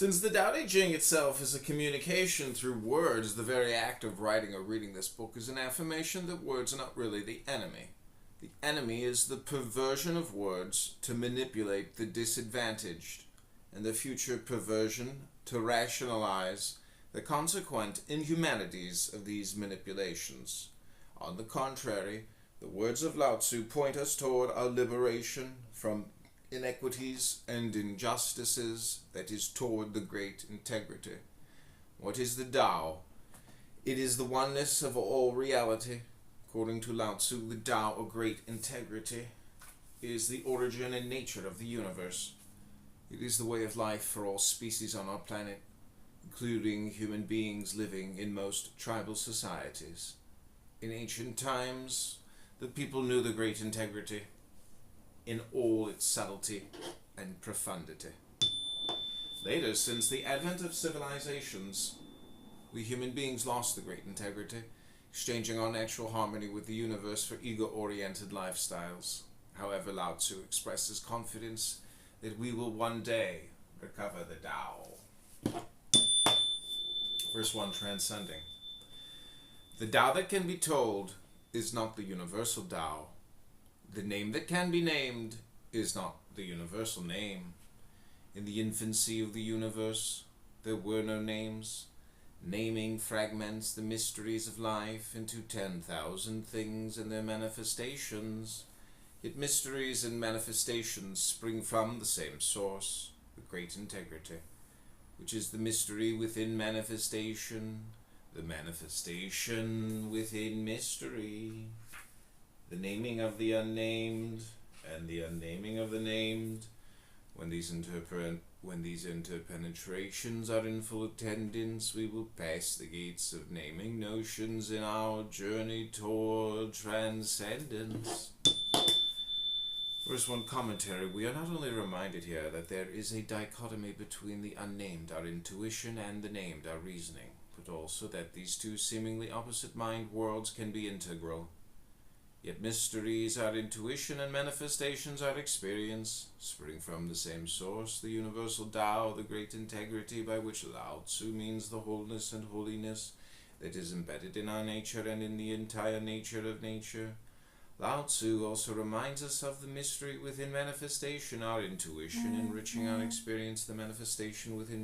Since the Tao Te Ching itself is a communication through words, the very act of writing or reading this book is an affirmation that words are not really the enemy. The enemy is the perversion of words to manipulate the disadvantaged, and the future perversion to rationalize the consequent inhumanities of these manipulations. On the contrary, the words of Lao Tzu point us toward our liberation from inequities and injustices, that is, toward the great integrity. What is the Tao? It is the oneness of all reality. According to Lao Tzu, the Tao, or great integrity, is the origin and nature of the universe. It is the way of life for all species on our planet, including human beings living in most tribal societies. In ancient times, the people knew the great integrity in all its subtlety and profundity. Later, since the advent of civilizations, we human beings lost the great integrity, exchanging our natural harmony with the universe for ego-oriented lifestyles. However, Lao Tzu expresses confidence that we will one day recover the Tao. Verse 1, transcending. The Tao that can be told is not the universal Tao. The name that can be named is not the universal name. In the infancy of the universe, there were no names. Naming fragments the mysteries of life into 10,000 things and their manifestations. Yet mysteries and manifestations spring from the same source, the great integrity, which is the mystery within manifestation, the manifestation within mystery. The naming of the unnamed, and the unnaming of the named, when these interpenetrations are in full attendance, we will pass the gates of naming notions in our journey toward transcendence. Verse 1 commentary. We are not only reminded here that there is a dichotomy between the unnamed, our intuition, and the named, our reasoning, but also that these two seemingly opposite mind worlds can be integral. Yet mysteries are intuition and manifestations are experience, spring from the same source, the universal Tao, the great integrity by which Lao Tzu means the wholeness and holiness that is embedded in our nature and in the entire nature of nature. Lao Tzu also reminds us of the mystery within manifestation, our intuition enriching our experience, the manifestation within